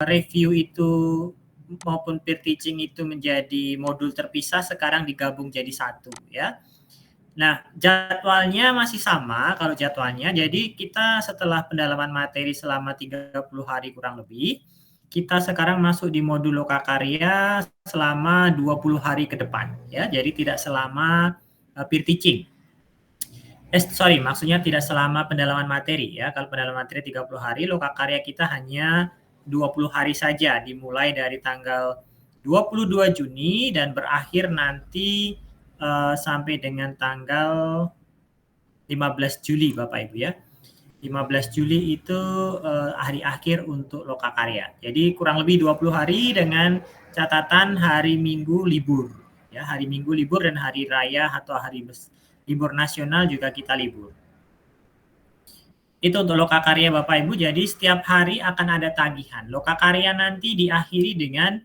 review itu maupun peer teaching itu menjadi modul terpisah, sekarang digabung jadi satu ya. Nah, jadwalnya masih sama kalau jadwalnya. Jadi kita setelah pendalaman materi selama 30 hari kurang lebih, kita sekarang masuk di modul lokakarya selama 20 hari ke depan ya. Jadi tidak selama peer teaching. Maksudnya tidak selama pendalaman materi ya. Kalau pendalaman materi 30 hari, lokakarya kita hanya 20 hari saja, dimulai dari tanggal 22 Juni dan berakhir nanti sampai dengan tanggal 15 Juli Bapak Ibu ya. 15 Juli itu hari akhir untuk lokakarya. Jadi kurang lebih 20 hari dengan catatan hari Minggu libur. Ya, hari Minggu libur dan hari raya atau hari libur nasional juga kita libur. Itu untuk lokakarya Bapak Ibu. Jadi setiap hari akan ada tagihan. Lokakarya nanti diakhiri dengan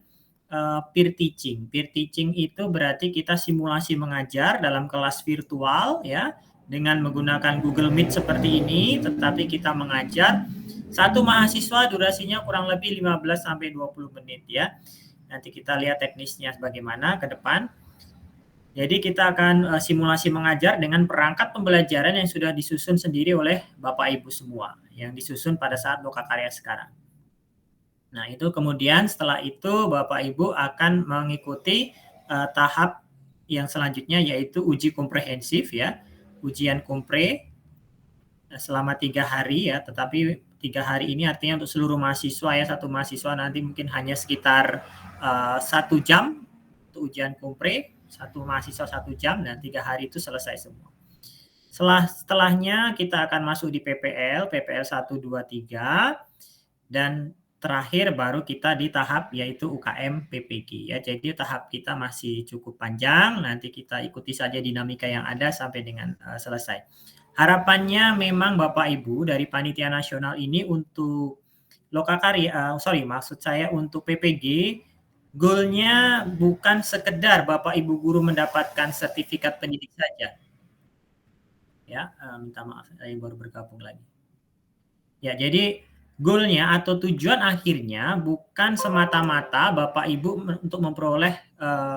peer teaching. Peer teaching itu berarti kita simulasi mengajar dalam kelas virtual ya, dengan menggunakan Google Meet seperti ini, tetapi kita mengajar satu mahasiswa, durasinya kurang lebih 15 sampai 20 menit ya. Nanti kita lihat teknisnya bagaimana ke depan. Jadi kita akan simulasi mengajar dengan perangkat pembelajaran yang sudah disusun sendiri oleh Bapak Ibu semua, yang disusun pada saat lokakarya sekarang. Nah, itu kemudian setelah itu Bapak Ibu akan mengikuti tahap yang selanjutnya, yaitu uji komprehensif ya. Ujian kompre selama 3 hari ya, tetapi 3 hari ini artinya untuk seluruh mahasiswa ya. Satu mahasiswa nanti mungkin hanya sekitar 1 jam untuk ujian kompre, satu mahasiswa 1 jam, dan 3 hari itu selesai semua. Setelahnya kita akan masuk di PPL 1, 2, 3, dan terakhir baru kita di tahap yaitu UKM PPG ya. Jadi tahap kita masih cukup panjang, nanti kita ikuti saja dinamika yang ada sampai dengan selesai. Harapannya memang Bapak Ibu dari Panitia Nasional ini untuk lokakarya, maksud saya untuk PPG, goalnya bukan sekedar Bapak Ibu guru mendapatkan sertifikat pendidik saja. Ya, minta maaf saya baru bergabung lagi. Ya, jadi goalnya atau tujuan akhirnya bukan semata-mata Bapak Ibu untuk memperoleh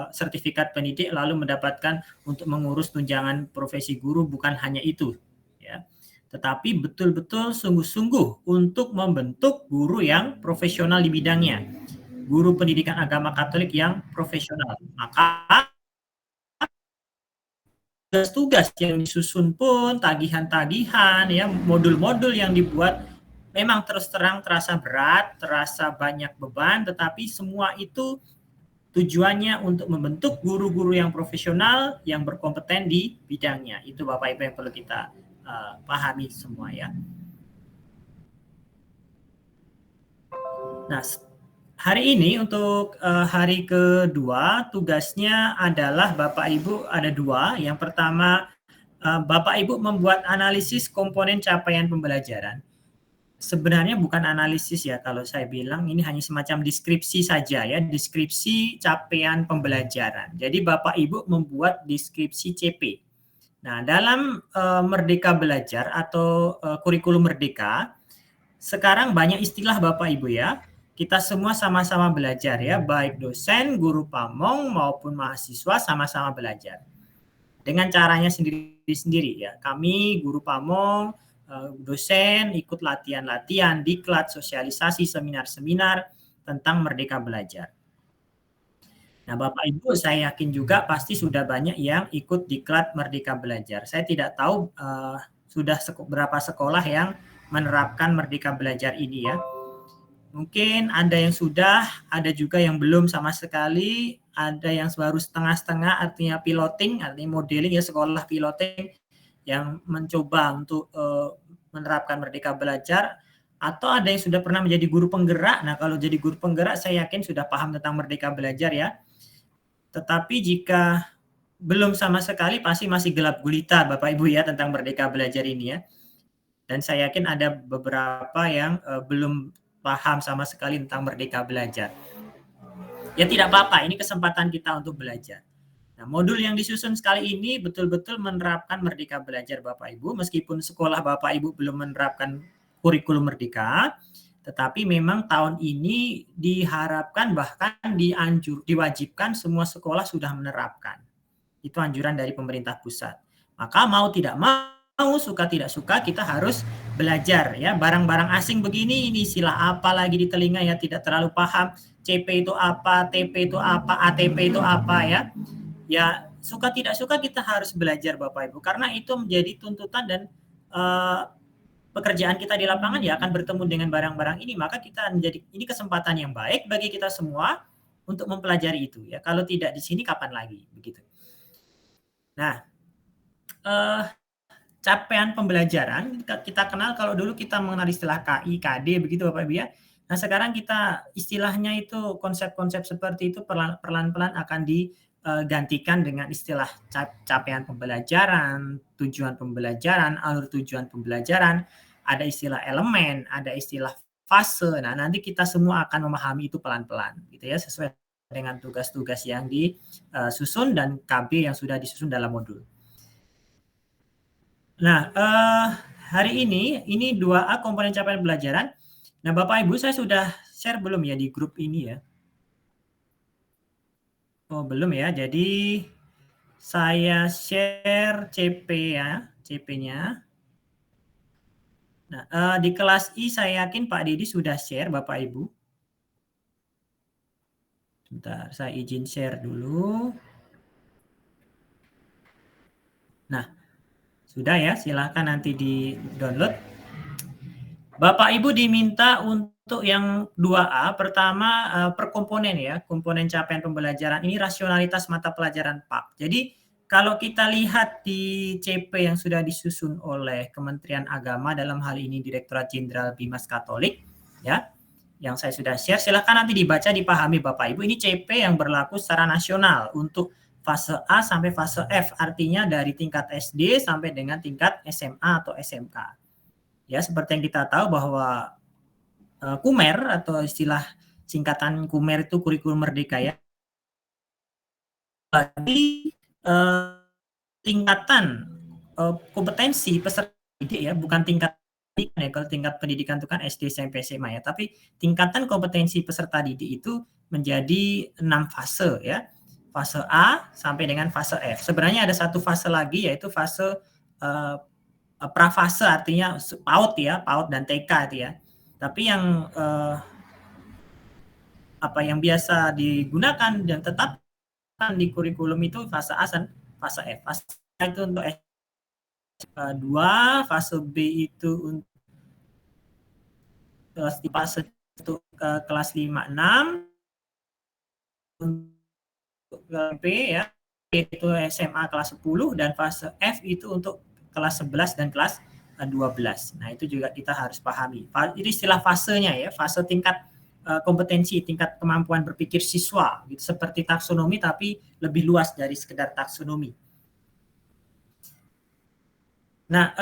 sertifikat pendidik lalu mendapatkan untuk mengurus tunjangan profesi guru, bukan hanya itu ya. Tetapi betul-betul sungguh-sungguh untuk membentuk guru yang profesional di bidangnya. Guru pendidikan agama Katolik yang profesional. Maka tugas-tugas yang disusun pun, tagihan-tagihan ya, modul-modul yang dibuat memang terus terang terasa berat, terasa banyak beban, tetapi semua itu tujuannya untuk membentuk guru-guru yang profesional, yang berkompeten di bidangnya. Itu Bapak Ibu yang perlu kita pahami semua ya. Nah, hari ini untuk hari kedua, tugasnya adalah Bapak Ibu ada 2. Yang pertama, Bapak Ibu membuat analisis komponen capaian pembelajaran. Sebenarnya bukan analisis ya, kalau saya bilang ini hanya semacam deskripsi saja ya, deskripsi capaian pembelajaran. Jadi Bapak Ibu membuat deskripsi CP. Nah, dalam Merdeka Belajar atau kurikulum Merdeka, sekarang banyak istilah Bapak Ibu ya. Kita semua sama-sama belajar ya, baik dosen, guru pamong maupun mahasiswa sama-sama belajar. Dengan caranya sendiri-sendiri ya. Kami guru pamong, dosen ikut latihan-latihan, diklat, sosialisasi, seminar-seminar tentang Merdeka Belajar. Nah, Bapak Ibu saya yakin juga pasti sudah banyak yang ikut diklat Merdeka Belajar. Saya tidak tahu sudah berapa sekolah yang menerapkan Merdeka Belajar ini ya. Mungkin ada yang sudah, ada juga yang belum sama sekali, ada yang baru setengah-setengah, artinya piloting, artinya modeling ya, sekolah piloting yang mencoba untuk menerapkan Merdeka Belajar, atau ada yang sudah pernah menjadi guru penggerak. Nah, kalau jadi guru penggerak saya yakin sudah paham tentang Merdeka Belajar ya. Tetapi jika belum sama sekali pasti masih gelap gulita Bapak Ibu ya tentang Merdeka Belajar ini ya. Dan saya yakin ada beberapa yang belum paham sama sekali tentang Merdeka Belajar. Ya tidak apa-apa, ini kesempatan kita untuk belajar. Nah, modul yang disusun sekali ini betul-betul menerapkan Merdeka Belajar Bapak Ibu, meskipun sekolah Bapak Ibu belum menerapkan kurikulum Merdeka, Tetapi memang tahun ini diharapkan bahkan diwajibkan semua sekolah sudah menerapkan. Itu anjuran dari pemerintah pusat. Maka mau tidak mau, suka tidak suka, kita harus belajar ya. Barang-barang asing begini, ini istilah apa lagi di telinga ya, tidak terlalu paham. CP itu apa, TP itu apa, ATP itu apa ya. Ya, suka tidak suka kita harus belajar Bapak Ibu, karena itu menjadi tuntutan dan pekerjaan kita di lapangan ya akan bertemu dengan barang-barang ini, maka kita menjadi ini kesempatan yang baik bagi kita semua untuk mempelajari itu ya. Kalau tidak di sini kapan lagi begitu. Nah, capaian pembelajaran kita kenal, kalau dulu kita mengenal istilah KI, KD begitu Bapak Ibu ya. Nah, sekarang kita istilahnya itu konsep-konsep seperti itu perlahan-lahan akan digantikan dengan istilah capaian pembelajaran, tujuan pembelajaran, alur tujuan pembelajaran, ada istilah elemen, ada istilah fase. Nah, nanti kita semua akan memahami itu pelan-pelan gitu ya, sesuai dengan tugas-tugas yang disusun dan KB yang sudah disusun dalam modul. Nah, hari ini 2A komponen capaian pembelajaran. Nah, Bapak Ibu saya sudah share belum ya di grup ini ya? Oh, belum ya. Jadi saya share CP ya, CP-nya. Nah, di kelas I saya yakin Pak Didi sudah share Bapak Ibu. Sebentar, saya izin share dulu. Nah, sudah ya, silakan nanti di-download. Bapak Ibu diminta untuk yang 2A, pertama per komponen ya, komponen capaian pembelajaran ini rasionalitas mata pelajaran PAK. Jadi kalau kita lihat di CP yang sudah disusun oleh Kementerian Agama, dalam hal ini Direktorat Jenderal Bimas Katolik, ya, yang saya sudah share, silahkan nanti dibaca, dipahami Bapak Ibu. Ini CP yang berlaku secara nasional untuk fase A sampai fase F, artinya dari tingkat SD sampai dengan tingkat SMA atau SMK. Ya, seperti yang kita tahu bahwa KUMER atau istilah singkatan KUMER itu kurikulum merdeka ya. Jadi tingkatan kompetensi peserta didik ya, bukan tingkat pendidikan ya. Kalau tingkat pendidikan itu kan SD, SMP, SMA ya. Tapi tingkatan kompetensi peserta didik itu menjadi 6 fase ya. Fase A sampai dengan fase F. Sebenarnya ada satu fase lagi yaitu fase prafase, artinya PAUD ya, PAUD dan TK itu ya. Tapi yang yang biasa digunakan dan tetap di kurikulum itu fase A dan fase F. Fase A itu untuk S2, fase B itu untuk fase untuk kelas 5 6, untuk B ya, itu SMA kelas 10, dan fase F itu untuk kelas 11 dan kelas 12. Nah, itu juga kita harus pahami. Ini istilah fasenya ya, fase tingkat kompetensi, tingkat kemampuan berpikir siswa, gitu, seperti taksonomi tapi lebih luas dari sekedar taksonomi. Nah,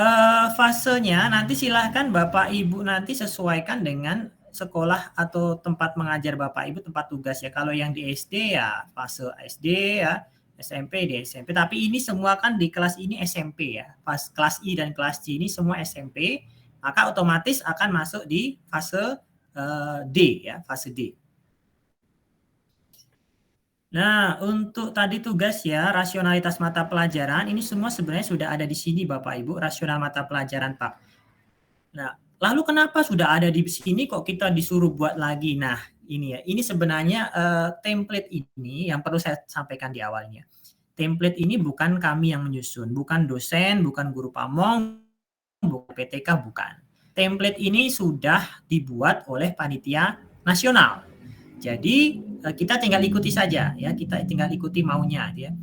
fasenya nanti silahkan Bapak Ibu nanti sesuaikan dengan sekolah atau tempat mengajar Bapak Ibu, tempat tugas ya. Kalau yang di SD ya fase SD ya, SMP di SMP. Tapi ini semua kan di kelas ini SMP ya. Pas kelas I dan kelas C ini semua SMP, maka otomatis akan masuk di fase D ya, fase D. Nah, untuk tadi tugas ya, rasionalitas mata pelajaran, ini semua sebenarnya sudah ada di sini Bapak Ibu, rasional mata pelajaran Pak. Nah, lalu kenapa sudah ada di sini kok kita disuruh buat lagi? Nah, ini ya, ini sebenarnya template ini yang perlu saya sampaikan di awalnya. Template ini bukan kami yang menyusun, bukan dosen, bukan guru pamong, bukan PTK, bukan. Template ini sudah dibuat oleh panitia nasional. Jadi kita tinggal ikuti saja ya, kita tinggal ikuti maunya ya.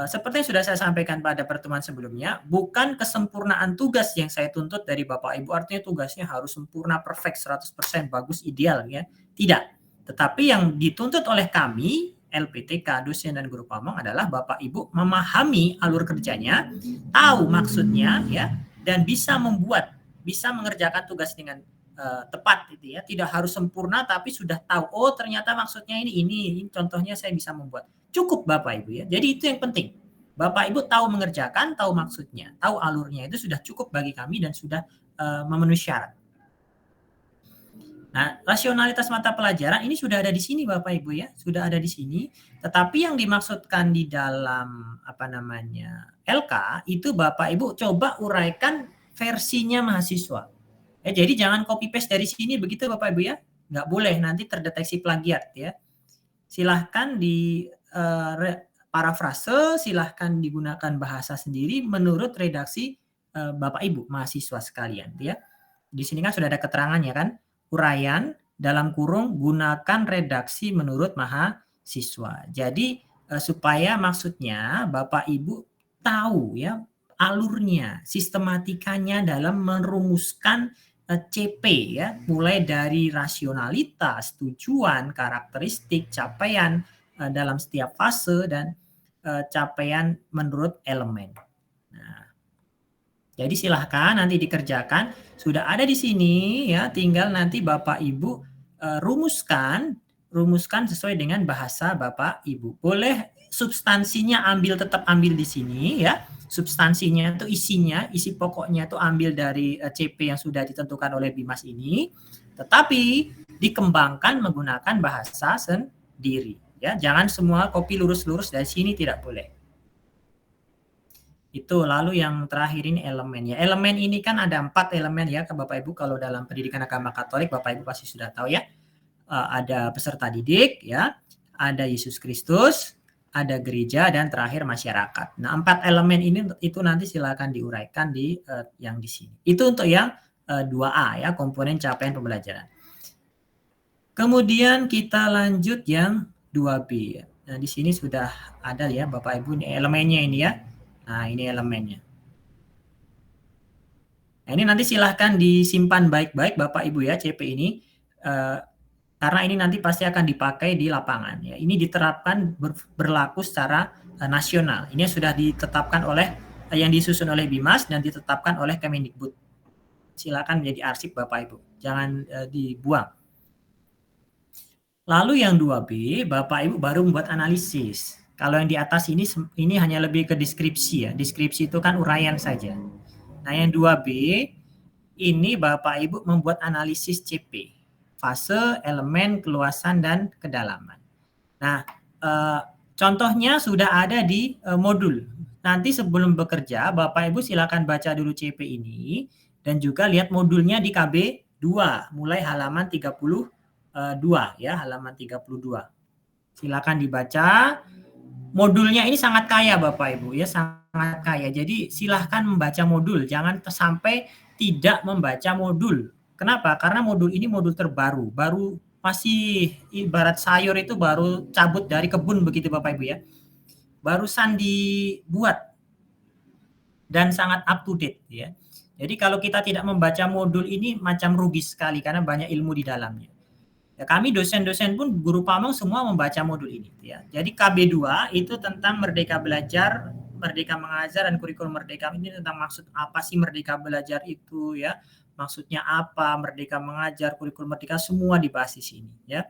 Seperti yang sudah saya sampaikan pada pertemuan sebelumnya, bukan kesempurnaan tugas yang saya tuntut dari Bapak Ibu, artinya tugasnya harus sempurna, perfect, 100% bagus, ideal ya. Tidak. Tetapi yang dituntut oleh kami, LPTK, dosen dan guru pamong, adalah Bapak Ibu memahami alur kerjanya, tahu maksudnya ya, dan bisa mengerjakan tugas dengan tepat gitu ya, tidak harus sempurna tapi sudah tahu, oh ternyata maksudnya ini contohnya saya bisa membuat. Cukup Bapak Ibu ya. Jadi itu yang penting. Bapak Ibu tahu mengerjakan, tahu maksudnya, tahu alurnya, itu sudah cukup bagi kami dan sudah memenuhi syarat. Nah, rasionalitas mata pelajaran ini sudah ada di sini Bapak Ibu ya, sudah ada di sini. Tetapi yang dimaksudkan di dalam LK itu Bapak Ibu coba uraikan versinya mahasiswa. Jadi jangan copy paste dari sini begitu Bapak Ibu ya, nggak boleh nanti terdeteksi plagiat ya. Silahkan di parafrase, silahkan digunakan bahasa sendiri menurut redaksi Bapak Ibu mahasiswa sekalian ya. Di sini kan sudah ada keterangannya kan. Uraian dalam kurung gunakan redaksi menurut mahasiswa. Jadi supaya maksudnya Bapak Ibu tahu ya alurnya, sistematikanya dalam merumuskan CP ya, mulai dari rasionalitas, tujuan, karakteristik, capaian dalam setiap fase dan capaian menurut elemen. Nah, jadi silahkan nanti dikerjakan. Sudah ada di sini ya, tinggal nanti Bapak Ibu rumuskan sesuai dengan bahasa Bapak Ibu. Boleh substansinya tetap ambil di sini ya. Substansinya itu isi pokoknya itu ambil dari CP yang sudah ditentukan oleh Bimas ini. Tetapi dikembangkan menggunakan bahasa sendiri ya. Jangan semua copy lurus-lurus dari sini, tidak boleh. Itu lalu yang terakhir ini elemen ya. Elemen ini kan ada 4 elemen ya Bapak Ibu, kalau dalam pendidikan agama Katolik Bapak Ibu pasti sudah tahu ya. Ada peserta didik ya, ada Yesus Kristus, ada gereja dan terakhir masyarakat. Nah, 4 elemen ini itu nanti silakan diuraikan di yang di sini. Itu untuk yang 2A ya, komponen capaian pembelajaran. Kemudian kita lanjut yang 2B ya. Nah, di sini sudah ada ya Bapak Ibu ini elemennya ini ya. Nah, ini elemennya. Nah, ini nanti silahkan disimpan baik-baik Bapak Ibu ya CP ini. Karena ini nanti pasti akan dipakai di lapangan. Ya. Ini diterapkan berlaku secara nasional. Ini sudah ditetapkan oleh, yang disusun oleh Bimas dan ditetapkan oleh Kemendikbud. Silakan menjadi arsip Bapak Ibu. Jangan dibuang. Lalu yang 2B, Bapak Ibu baru membuat analisis. Kalau yang di atas ini hanya lebih ke deskripsi ya. Deskripsi itu kan uraian saja. Nah, yang 2B ini Bapak Ibu membuat analisis CP. Fase, elemen, keluasan, dan kedalaman. Nah, contohnya sudah ada di modul. Nanti sebelum bekerja, Bapak Ibu silakan baca dulu CP ini dan juga lihat modulnya di KB 2, mulai halaman 32 ya, halaman 32. Silakan dibaca. Modulnya ini sangat kaya Bapak Ibu ya, sangat kaya. Jadi silahkan membaca modul, jangan sampai tidak membaca modul. Kenapa? Karena modul ini modul terbaru, baru masih ibarat sayur itu baru cabut dari kebun begitu Bapak Ibu ya. Barusan dibuat dan sangat up to date ya. Jadi kalau kita tidak membaca modul ini macam rugi sekali karena banyak ilmu di dalamnya. Ya, kami dosen-dosen pun guru pamong semua membaca modul ini ya. Jadi KB2 itu tentang merdeka belajar, merdeka mengajar dan kurikulum merdeka. Ini tentang maksud apa sih merdeka belajar itu ya. Maksudnya apa, merdeka mengajar, kurikulum merdeka, semua dibahas di sini ya.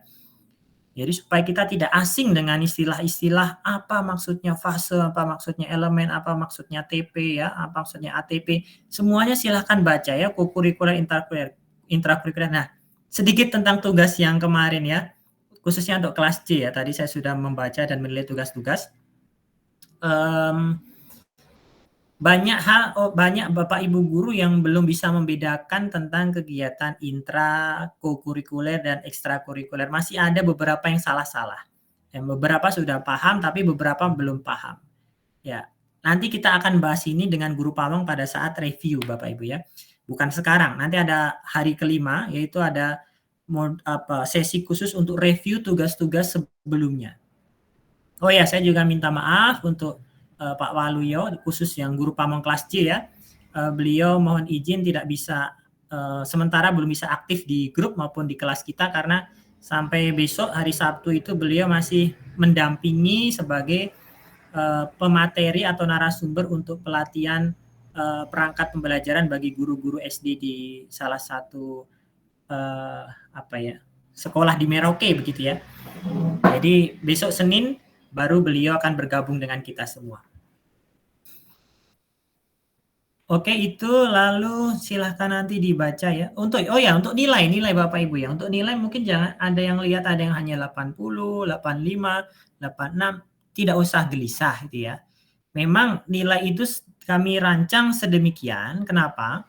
Jadi supaya kita tidak asing dengan istilah-istilah apa maksudnya fase, apa maksudnya elemen, apa maksudnya TP ya, apa maksudnya ATP. Semuanya silahkan baca ya, kurikuler, intrakurikuler. Nah, sedikit tentang tugas yang kemarin ya, khususnya untuk kelas C ya. Tadi saya sudah membaca dan menilai tugas-tugas. Banyak Bapak Ibu guru yang belum bisa membedakan tentang kegiatan intra, kokurikuler, dan ekstrakurikuler. Masih ada beberapa yang salah-salah. Yang beberapa sudah paham, tapi beberapa belum paham. Ya, nanti kita akan bahas ini dengan guru pamong pada saat review Bapak Ibu ya. Bukan sekarang, nanti ada hari kelima, yaitu ada sesi khusus untuk review tugas-tugas sebelumnya. Oh ya, saya juga minta maaf untuk Pak Waluyo, khusus yang guru pamong kelas C ya. Beliau mohon izin tidak bisa, sementara belum bisa aktif di grup maupun di kelas kita karena sampai besok hari Sabtu itu beliau masih mendampingi sebagai pemateri atau narasumber untuk pelatihan perangkat pembelajaran bagi guru-guru SD di salah satu sekolah di Merauke begitu ya. Jadi besok Senin baru beliau akan bergabung dengan kita semua. Oke, itu lalu silahkan nanti dibaca ya. Untuk nilai Bapak Ibu ya. Untuk nilai mungkin jangan ada yang lihat ada yang hanya 80, 85, 86, tidak usah gelisah gitu ya. Memang nilai itu kami rancang sedemikian, kenapa?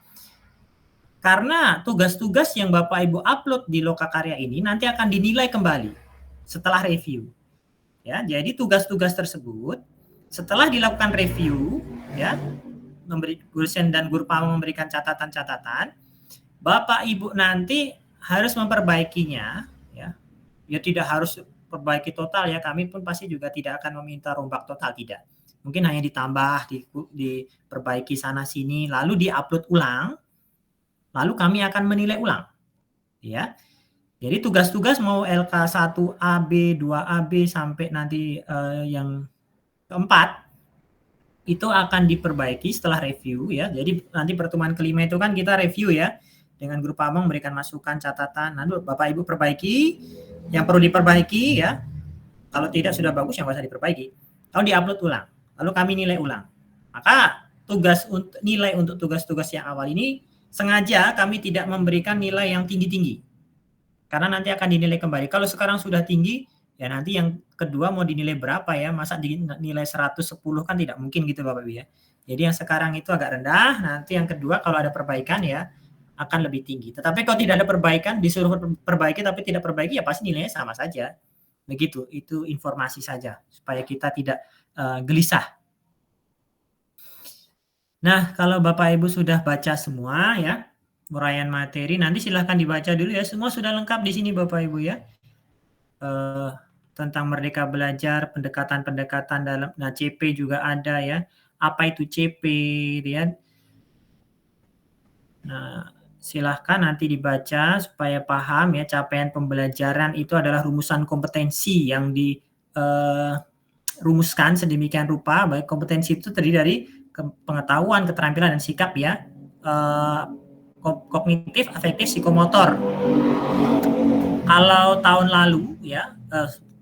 Karena tugas-tugas yang Bapak Ibu upload di Lokakarya ini nanti akan dinilai kembali setelah review. Ya, jadi tugas-tugas tersebut setelah dilakukan review ya, dosen dan guru PAMA memberikan catatan-catatan, Bapak Ibu nanti harus memperbaikinya ya. Ya tidak harus perbaiki total ya, kami pun pasti juga tidak akan meminta rombak total, tidak. Mungkin hanya ditambah, diperbaiki sana sini, lalu diupload ulang, lalu kami akan menilai ulang. Ya. Jadi tugas-tugas mau LK1AB, 2AB sampai nanti yang keempat itu akan diperbaiki setelah review ya. Jadi nanti pertemuan kelima itu kan kita review ya. Dengan guru PAMA memberikan masukan, catatan. Lalu Bapak Ibu perbaiki yang perlu diperbaiki ya. Kalau tidak sudah bagus yang nggak usah diperbaiki. Lalu diupload ulang. Lalu kami nilai ulang. Maka nilai untuk tugas-tugas yang awal ini sengaja kami tidak memberikan nilai yang tinggi-tinggi. Karena nanti akan dinilai kembali. Kalau sekarang sudah tinggi, ya nanti yang kedua mau dinilai berapa ya? Masa dinilai 110 kan tidak mungkin gitu Bapak Ibu ya. Jadi yang sekarang itu agak rendah, nanti yang kedua kalau ada perbaikan ya akan lebih tinggi. Tetapi kalau tidak ada perbaikan, disuruh perbaiki tapi tidak perbaiki ya pasti nilainya sama saja. Begitu, itu informasi saja supaya kita tidak gelisah. Nah, kalau Bapak Ibu sudah baca semua ya, uraian materi, nanti silahkan dibaca dulu ya. Semua sudah lengkap di sini Bapak Ibu ya. Tentang Merdeka Belajar, pendekatan-pendekatan dalam, nah CP juga ada ya. Apa itu CP ya. Nah, silahkan nanti dibaca supaya paham ya, capaian pembelajaran itu adalah rumusan kompetensi yang dirumuskan sedemikian rupa. Baik kompetensi itu terdiri dari pengetahuan, keterampilan, dan sikap ya. Kognitif, afektif, psikomotor. Kalau tahun lalu ya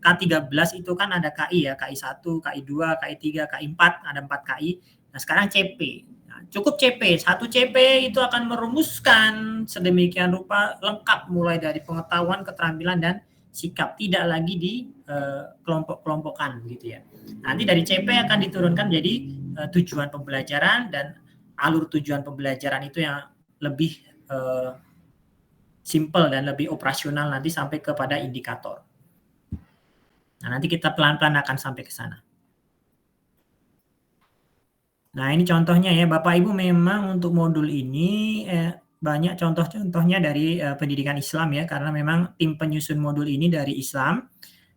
K13 itu kan ada KI ya, KI1, KI2, KI3, KI4, ada 4 KI. Nah, sekarang CP. Nah, cukup CP. Satu CP itu akan merumuskan sedemikian rupa lengkap mulai dari pengetahuan, keterampilan, dan sikap. Tidak lagi di kelompok-kelompokan gitu ya. Nanti dari CP akan diturunkan jadi tujuan pembelajaran, dan alur tujuan pembelajaran itu yang lebih simple dan lebih operasional nanti sampai kepada indikator. Nah, nanti kita pelan-pelan akan sampai ke sana. Nah, ini contohnya ya, Bapak Ibu memang untuk modul ini banyak contoh-contohnya dari pendidikan Islam ya, karena memang tim penyusun modul ini dari Islam.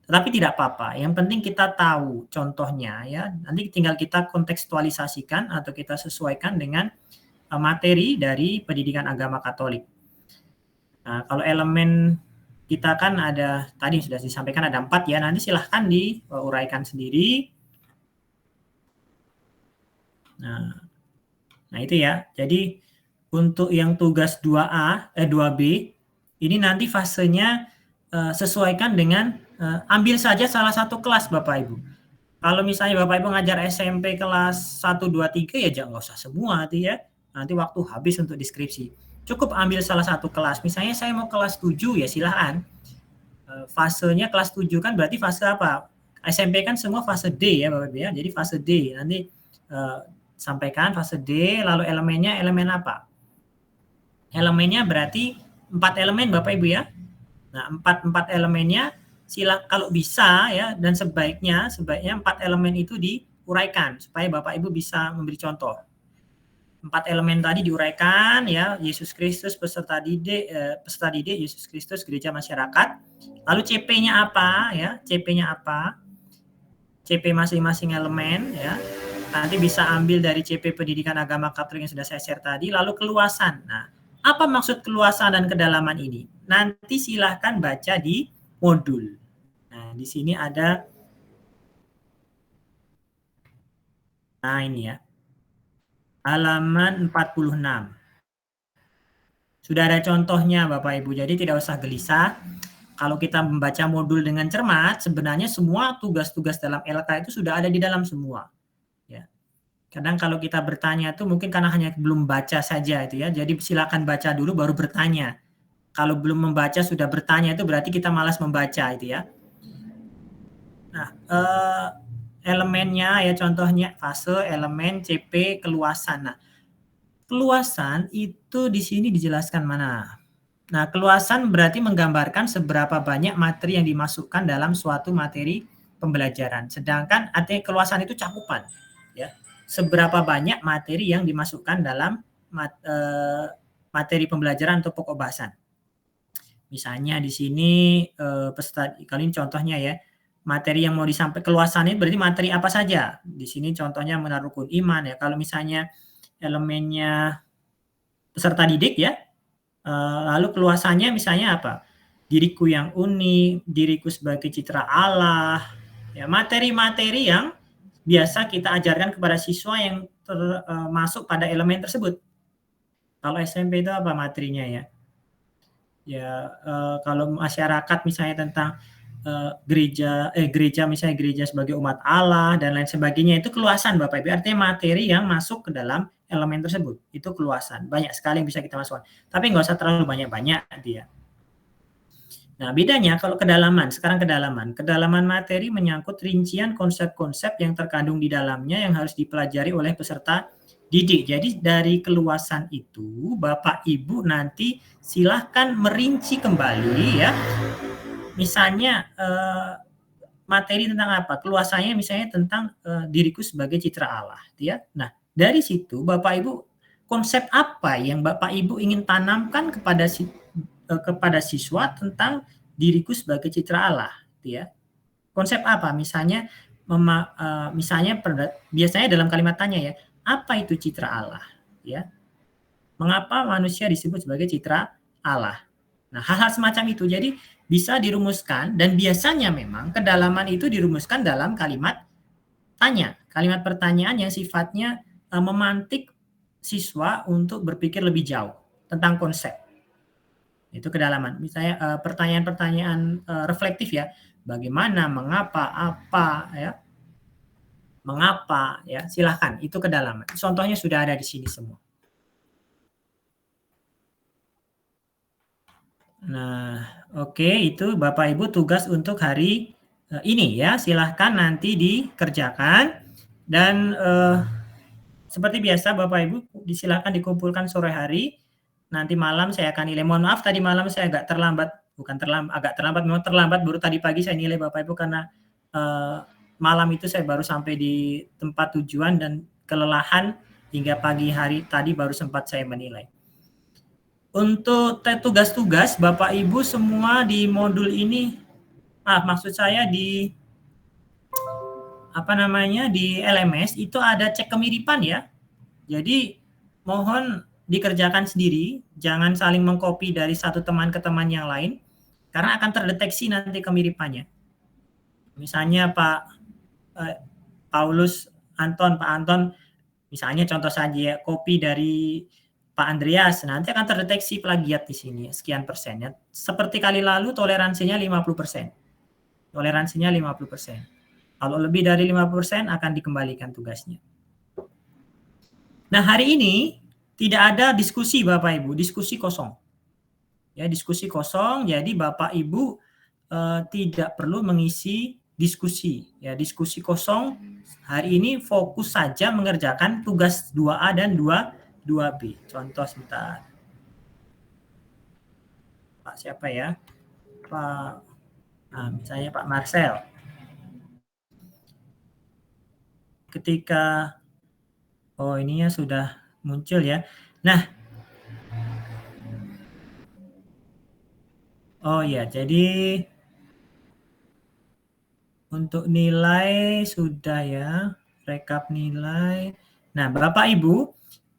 Tetapi tidak apa-apa, yang penting kita tahu contohnya ya. Nanti tinggal kita kontekstualisasikan atau kita sesuaikan dengan materi dari pendidikan agama Katolik. Nah, kalau elemen kita kan ada, tadi sudah disampaikan ada 4 ya, nanti silahkan diuraikan sendiri. Nah itu ya, jadi untuk yang tugas 2B, ini nanti fasenya sesuaikan dengan, ambil saja salah satu kelas Bapak Ibu. Kalau misalnya Bapak Ibu ngajar SMP kelas 1, 2, 3 ya jangan usah semua itu ya, nanti waktu habis untuk deskripsi. Cukup ambil salah satu kelas. Misalnya saya mau kelas 7 ya silahkan. Fasenya kelas 7 kan berarti fase apa? SMP kan semua fase D ya Bapak Ibu ya. Jadi fase D. Nanti sampaikan fase D, lalu elemennya elemen apa? Elemennya berarti 4 elemen Bapak Ibu ya. Nah, 4 elemennya kalau bisa ya, dan sebaiknya 4 elemen itu diuraikan supaya Bapak Ibu bisa memberi contoh. 4 elemen tadi diuraikan ya, Yesus Kristus, peserta didik Yesus Kristus, gereja, masyarakat. Lalu CP-nya apa ya? CP-nya apa? CP masing-masing elemen ya. Nanti bisa ambil dari CP pendidikan agama Katolik yang sudah saya share tadi. Lalu keluasan. Nah, apa maksud keluasan dan kedalaman ini? Nanti silahkan baca di modul. Nah, di sini ada. Nah, ini ya. Halaman 46. Sudah ada contohnya Bapak Ibu, jadi tidak usah gelisah. Kalau kita membaca modul dengan cermat, sebenarnya semua tugas-tugas dalam LK itu sudah ada di dalam semua. Ya. Kadang kalau kita bertanya tuh mungkin karena hanya belum baca saja itu ya. Jadi silakan baca dulu baru bertanya. Kalau belum membaca sudah bertanya itu berarti kita malas membaca itu ya. Nah, elemennya ya contohnya fase, elemen, CP, keluasan. Nah, keluasan itu di sini dijelaskan mana? Nah, keluasan berarti menggambarkan seberapa banyak materi yang dimasukkan dalam suatu materi pembelajaran. Sedangkan arti keluasan itu cakupan, ya. Seberapa banyak materi yang dimasukkan dalam materi pembelajaran atau pokok bahasan. Misalnya di sini peserta kali ini contohnya ya, materi yang mau disampaikan keluasannya berarti materi apa saja. Di sini contohnya mengenal rukun iman ya. Kalau misalnya elemennya peserta didik ya, lalu keluasannya misalnya apa? Diriku yang unik, diriku sebagai citra Allah, ya materi-materi yang biasa kita ajarkan kepada siswa yang masuk pada elemen tersebut. Kalau SMP itu apa materinya ya? Ya kalau masyarakat misalnya tentang gereja misalnya gereja sebagai umat Allah dan lain sebagainya itu keluasan Bapak Ibu, artinya materi yang masuk ke dalam elemen tersebut itu keluasan, banyak sekali yang bisa kita masukkan tapi nggak usah terlalu banyak-banyak dia. Nah bedanya kalau kedalaman, sekarang kedalaman materi menyangkut rincian konsep-konsep yang terkandung di dalamnya yang harus dipelajari oleh peserta didik. Jadi dari keluasan itu Bapak Ibu nanti silahkan merinci kembali ya. Misalnya materi tentang apa? Keluasannya misalnya tentang diriku sebagai citra Allah, ya. Nah, dari situ Bapak Ibu konsep apa yang Bapak Ibu ingin tanamkan kepada siswa tentang diriku sebagai citra Allah, ya. Konsep apa? Misalnya biasanya dalam kalimat tanya ya, apa itu citra Allah, ya? Mengapa manusia disebut sebagai citra Allah? Nah, hal-hal semacam itu jadi bisa dirumuskan dan biasanya memang kedalaman itu dirumuskan dalam kalimat tanya, kalimat pertanyaan yang sifatnya memantik siswa untuk berpikir lebih jauh tentang konsep. Itu kedalaman. Misalnya pertanyaan-pertanyaan reflektif ya, bagaimana, mengapa, apa, ya, mengapa, ya, silahkan. Itu kedalaman. Contohnya sudah ada di sini semua. Nah, oke, itu Bapak Ibu tugas untuk hari ini ya. Silahkan nanti dikerjakan dan seperti biasa Bapak Ibu silakan dikumpulkan sore hari. Nanti malam saya akan nilai. Mohon maaf tadi malam saya agak terlambat, memang terlambat baru tadi pagi saya nilai Bapak Ibu karena malam itu saya baru sampai di tempat tujuan dan kelelahan hingga pagi hari tadi baru sempat saya menilai. Untuk tugas-tugas Bapak Ibu semua di modul ini, maksud saya di di LMS itu ada cek kemiripan ya. Jadi mohon dikerjakan sendiri, jangan saling mengcopy dari satu teman ke teman yang lain, karena akan terdeteksi nanti kemiripannya. Misalnya Pak Anton, misalnya contoh saja copy dari Pak Andreas, nanti akan terdeteksi plagiat di sini, sekian persennya. Seperti kali lalu toleransinya 50%. Toleransinya 50%. Kalau lebih dari 50% akan dikembalikan tugasnya. Nah, hari ini tidak ada diskusi Bapak Ibu, diskusi kosong. Ya, diskusi kosong, jadi Bapak Ibu tidak perlu mengisi diskusi. Ya, diskusi kosong. Hari ini fokus saja mengerjakan tugas 2A dan 2B. Contoh sebentar. Pak siapa ya? Misalnya Pak Marcel. Ketika ininya sudah muncul ya. Nah, jadi untuk nilai sudah ya, rekap nilai. Nah, Bapak Ibu,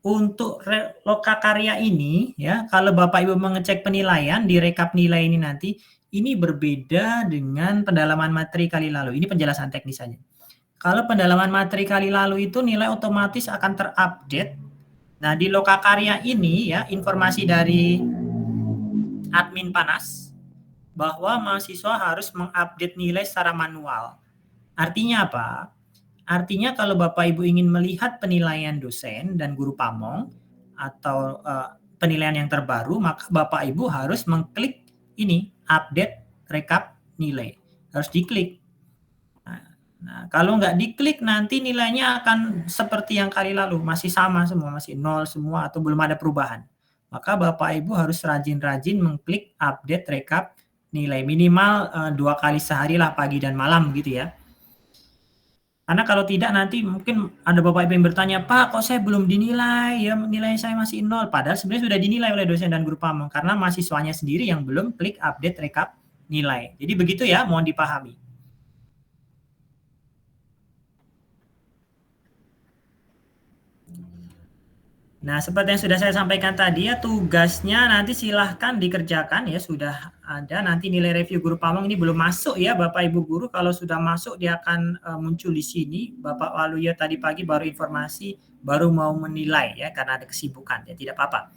untuk lokakarya ini ya, kalau Bapak Ibu mengecek penilaian di rekap nilai ini nanti, ini berbeda dengan pendalaman materi kali lalu. Ini penjelasan teknis saja. Kalau pendalaman materi kali lalu itu nilai otomatis akan terupdate. Nah, di lokakarya ini ya, informasi dari admin Panas bahwa mahasiswa harus mengupdate nilai secara manual. Artinya apa? Artinya kalau Bapak Ibu ingin melihat penilaian dosen dan guru pamong atau penilaian yang terbaru, maka Bapak Ibu harus mengklik ini, update rekap nilai. Harus diklik. Nah, kalau nggak diklik nanti nilainya akan seperti yang kali lalu, masih sama semua, masih nol semua atau belum ada perubahan. Maka Bapak Ibu harus rajin-rajin mengklik update rekap nilai minimal 2 kali sehari lah, pagi dan malam gitu ya. Karena kalau tidak nanti mungkin ada Bapak Ibu yang bertanya, Pak kok saya belum dinilai ya, nilai saya masih nol. Padahal sebenarnya sudah dinilai oleh dosen dan guru pamong karena mahasiswanya sendiri yang belum klik update rekap nilai. Jadi begitu ya, mohon dipahami. Nah, seperti yang sudah saya sampaikan tadi ya, tugasnya nanti silahkan dikerjakan ya, sudah ada. Nanti nilai review guru pamong ini belum masuk ya, Bapak Ibu guru. Kalau sudah masuk dia akan muncul di sini. Bapak Waluyo tadi pagi baru informasi, baru mau menilai ya, karena ada kesibukan ya, tidak apa-apa.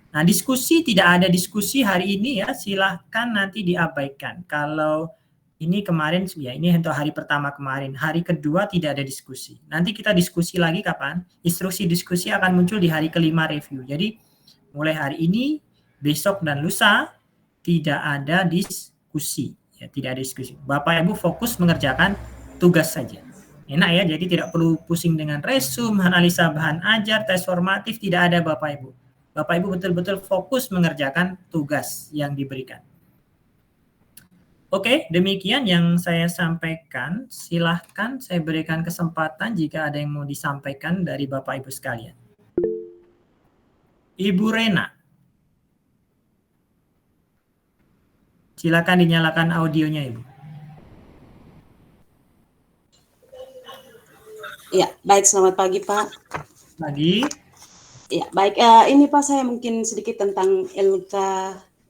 Nah, diskusi tidak ada diskusi hari ini ya, silahkan nanti diabaikan. Kalau ini kemarin ya, ini untuk hari pertama kemarin. Hari kedua tidak ada diskusi. Nanti kita diskusi lagi kapan? Instruksi diskusi akan muncul di hari kelima review. Jadi mulai hari ini, besok dan lusa tidak ada diskusi. Ya, tidak ada diskusi. Bapak Ibu fokus mengerjakan tugas saja. Enak ya, jadi tidak perlu pusing dengan resume, analisa bahan ajar, tes formatif, tidak ada Bapak Ibu. Bapak Ibu betul-betul fokus mengerjakan tugas yang diberikan. Oke, demikian yang saya sampaikan. Silahkan saya berikan kesempatan jika ada yang mau disampaikan dari Bapak Ibu sekalian. Ibu Rena. Silakan dinyalakan audionya, Ibu. Ya, baik, selamat pagi, Pak. Pagi. Ya, baik. Ini Pak, saya mungkin sedikit tentang LK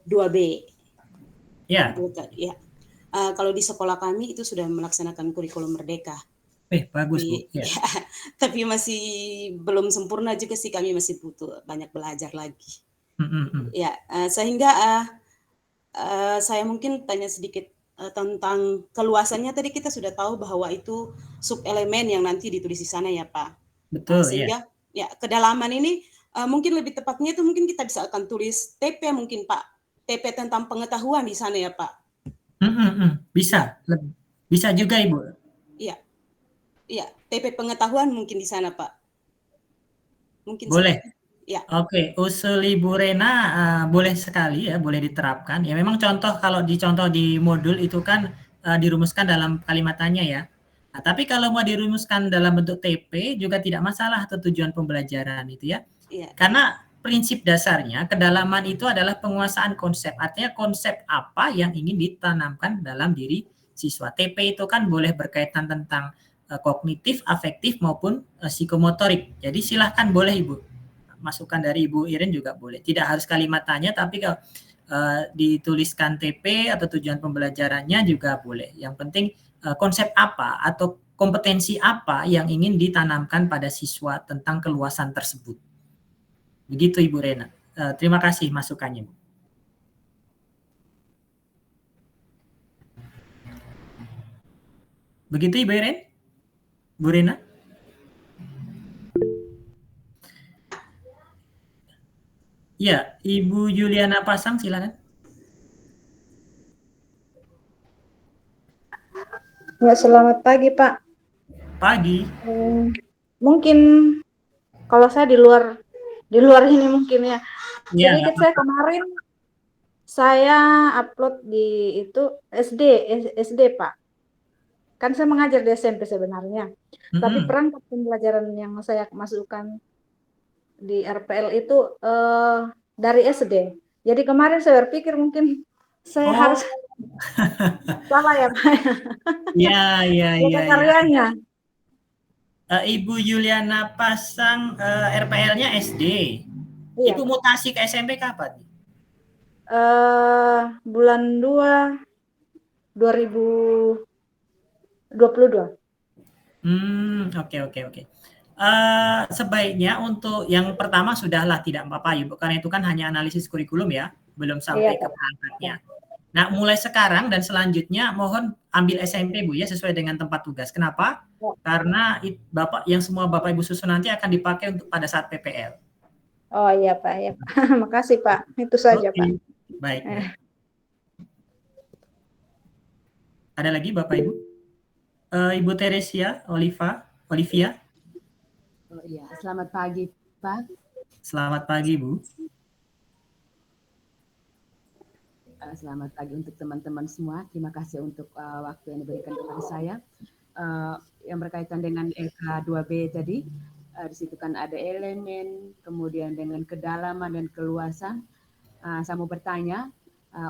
2B. Ya. Ya. Kalau di sekolah kami itu sudah melaksanakan kurikulum merdeka. Bagus, Bu. Ya. Ya, tapi masih belum sempurna juga sih, kami masih butuh banyak belajar lagi. Ya, sehingga saya mungkin tanya sedikit tentang keluasannya. Tadi kita sudah tahu bahwa itu sub-elemen yang nanti ditulis di sana ya, Pak. Betul, sehingga ya kedalaman ini mungkin lebih tepatnya itu mungkin kita bisa akan tulis TP mungkin, Pak. TP tentang pengetahuan di sana ya, Pak. Bisa. Ya. Bisa juga, Ibu. Iya. Iya, TP pengetahuan mungkin di sana, Pak. Mungkin boleh. Ya. Oke, usul Ibu Rena boleh sekali ya, boleh diterapkan. Ya memang kalau dicontoh di modul itu kan dirumuskan dalam kalimat tanya ya. Nah, tapi kalau mau dirumuskan dalam bentuk TP juga tidak masalah atau tujuan pembelajaran itu ya. Iya. Karena prinsip dasarnya kedalaman itu adalah penguasaan konsep. Artinya konsep apa yang ingin ditanamkan dalam diri siswa. TP itu kan boleh berkaitan tentang kognitif, afektif maupun psikomotorik. Jadi silahkan boleh Ibu. Masukan dari Ibu Irin juga boleh. Tidak harus kalimat tanya, tapi kalau dituliskan TP atau tujuan pembelajarannya juga boleh. Yang penting konsep apa atau kompetensi apa yang ingin ditanamkan pada siswa tentang keluasan tersebut. Begitu Ibu Rena. Terima kasih masukannya, Bu. Begitu Ibu Irin? Bu Rena? Ya, Ibu Juliana Pasang silakan. Ya, selamat pagi, Pak. Pagi. Mungkin kalau saya di luar ini mungkin ya. Sedikit saya kemarin saya upload di itu SD, Pak. Kan saya mengajar di SMP sebenarnya. Tapi perangkat pembelajaran yang saya masukkan di RPL itu dari SD. Jadi kemarin saya berpikir mungkin saya harus salah ya, Pak. Iya. Karyanya. Ibu Juliana Pasang RPL-nya SD. Iya. Ibu mutasi ke SMP kapan? Bulan 2 2022. Oke. Sebaiknya untuk yang pertama sudahlah tidak apa-apa Ibu, karena itu kan hanya analisis kurikulum ya, belum sampai ke perangkatnya. Nah, mulai sekarang dan selanjutnya mohon ambil SMP Bu ya, sesuai dengan tempat tugas. Kenapa? Karena semua Bapak Ibu susun nanti akan dipakai untuk pada saat PPL. Oh iya Pak, ya Pak. Makasih Pak. Itu saja Pak. Baik. Ada lagi Bapak Ibu? Ibu Teresia, Olivia. Oh iya, selamat pagi Pak. Selamat pagi Bu. Selamat pagi untuk teman-teman semua. Terima kasih untuk waktu yang diberikan kepada saya. Yang berkaitan dengan LK2B tadi, di situ kan ada elemen, kemudian dengan kedalaman dan keluasan. Saya mau bertanya,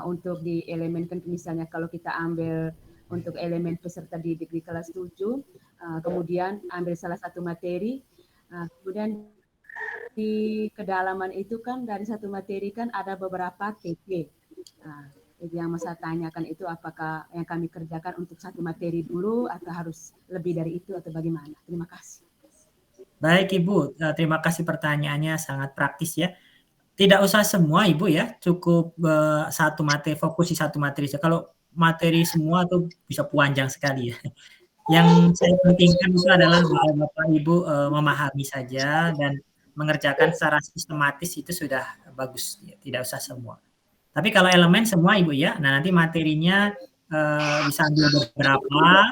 untuk di elemen kan misalnya kalau kita ambil untuk elemen peserta didik di kelas 7, kemudian ambil salah satu materi, kemudian di kedalaman itu kan dari satu materi kan ada beberapa TP. Itu yang saya tanyakan itu apakah yang kami kerjakan untuk satu materi dulu atau harus lebih dari itu atau bagaimana? Terima kasih. Baik Ibu, terima kasih pertanyaannya sangat praktis ya. Tidak usah semua Ibu ya, cukup satu materi, fokus di satu materi. Kalau materi semua tuh bisa panjang sekali ya. Yang saya pentingkan itu adalah bahwa Bapak Ibu memahami saja dan mengerjakan secara sistematis itu sudah bagus, ya. Tidak usah semua. Tapi kalau elemen semua Ibu ya, nah nanti materinya bisa ambil beberapa,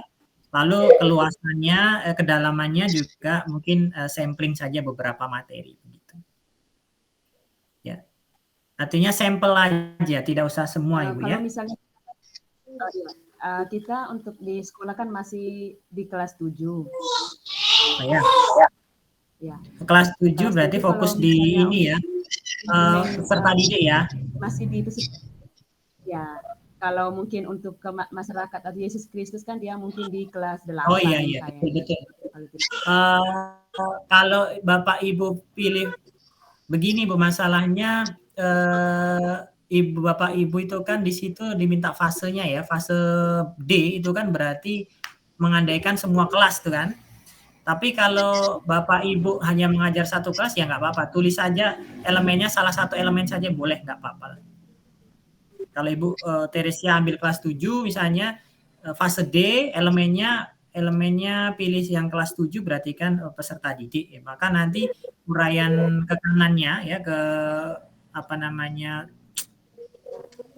lalu keluasannya, kedalamannya juga mungkin sampling saja beberapa materi. Gitu. Ya, artinya sampel aja, tidak usah semua Ibu kalau ya. Misalnya, kita untuk di sekolah kan masih di kelas 7. Oh, ya. Ya. Kelas 7 berarti fokus di ini ya, peserta didik ya. Masih di ya. Kalau mungkin untuk ke masyarakat atau Yesus Kristus kan dia mungkin di kelas 8. Oh iya, betul. Kalau Bapak Ibu pilih begini Bu, masalahnya Bapak Ibu itu kan di situ diminta fasenya ya, fase D itu kan berarti mengandaikan semua kelas tuh kan. Tapi kalau Bapak Ibu hanya mengajar satu kelas ya nggak apa-apa, tulis saja elemennya salah satu elemen saja boleh, nggak apa-apa. Kalau Ibu Teresia ambil kelas 7 misalnya fase D elemennya pilih yang kelas 7 berarti kan peserta didik ya. Maka nanti uraian ke kanannya ya ke apa namanya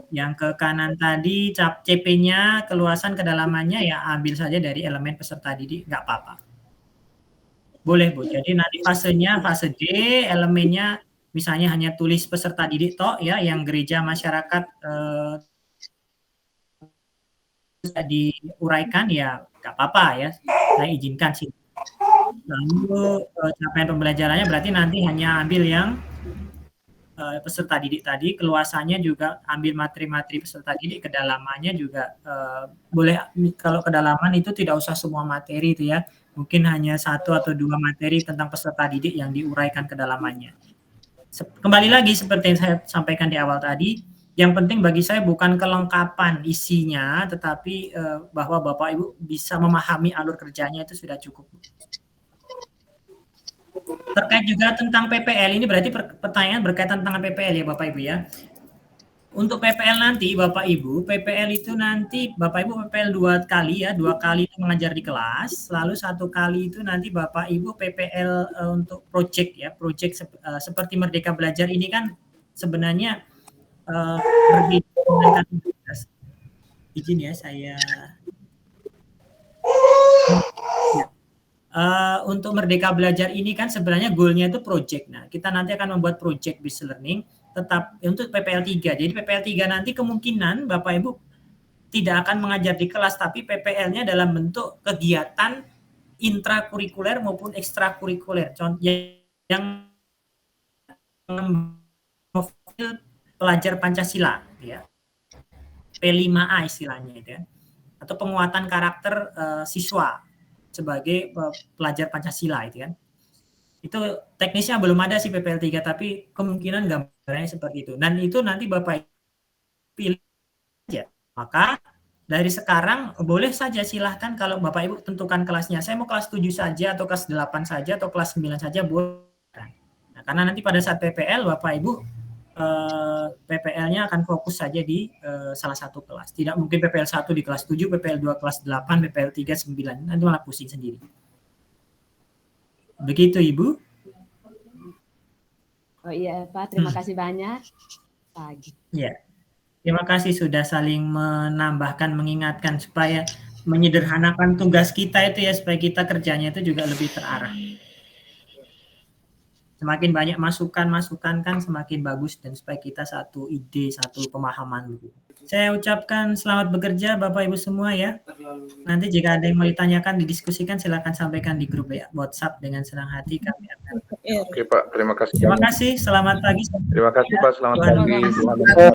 yang ke kanan tadi cap CP-nya keluasan kedalamannya ya ambil saja dari elemen peserta didik, nggak apa-apa. Boleh Bu. Jadi nanti fasenya fase D, elemennya misalnya hanya tulis peserta didik toh ya, yang gereja masyarakat diuraikan ya nggak apa-apa ya, saya izinkan sih. Lalu capaian pembelajarannya berarti nanti hanya ambil yang peserta didik tadi, keluasannya juga ambil materi-materi peserta didik, kedalamannya juga boleh. Kalau kedalaman itu tidak usah semua materi itu ya, mungkin hanya 1 atau 2 materi tentang peserta didik yang diuraikan kedalamannya. Kembali lagi seperti yang saya sampaikan di awal tadi, yang penting bagi saya bukan kelengkapan isinya, tetapi bahwa Bapak Ibu bisa memahami alur kerjanya itu sudah cukup. Terkait juga tentang PPL, ini berarti pertanyaan berkaitan tentang PPL ya Bapak Ibu ya. Untuk PPL nanti Bapak Ibu, PPL itu nanti Bapak Ibu PPL 2 kali ya, 2 kali itu mengajar di kelas, lalu 1 kali itu nanti Bapak Ibu PPL untuk project ya, project seperti Merdeka Belajar ini kan sebenarnya berbeda dengan tugas. Izin ya saya. Untuk Merdeka Belajar ini kan sebenarnya goalnya itu project. Nah, kita nanti akan membuat project based learning tetap untuk PPL 3. Jadi PPL 3 nanti kemungkinan Bapak Ibu tidak akan mengajar di kelas, tapi PPL-nya dalam bentuk kegiatan intrakurikuler maupun ekstrakurikuler. Contoh yang memprofil pelajar Pancasila ya. P5A istilahnya itu ya. Atau penguatan karakter siswa sebagai pelajar Pancasila itu kan. Itu teknisnya belum ada sih PPL 3, tapi kemungkinan gambarnya seperti itu. Dan itu nanti Bapak pilih aja. Maka dari sekarang boleh saja silahkan kalau Bapak Ibu tentukan kelasnya. Saya mau kelas 7 saja atau kelas 8 saja atau kelas 9 saja boleh. Nah, karena nanti pada saat PPL Bapak Ibu PPL-nya akan fokus saja di salah satu kelas. Tidak mungkin PPL 1 di kelas 7, PPL 2 kelas 8, PPL 3 9. Nanti malah pusing sendiri. Begitu, Ibu. Oh iya, Pak. Terima kasih banyak. Pagi. Ya. Terima kasih sudah saling menambahkan, mengingatkan supaya menyederhanakan tugas kita itu ya, supaya kita kerjanya itu juga lebih terarah. Semakin banyak masukan-masukan kan semakin bagus dan supaya kita satu ide, satu pemahaman. Saya ucapkan selamat bekerja Bapak Ibu semua ya. Nanti jika ada yang mau ditanyakan, didiskusikan, silakan sampaikan di grup WhatsApp dengan senang hati kami akan. Oke Pak, terima kasih. Terima kasih, selamat pagi. Terima kasih Pak, selamat pagi.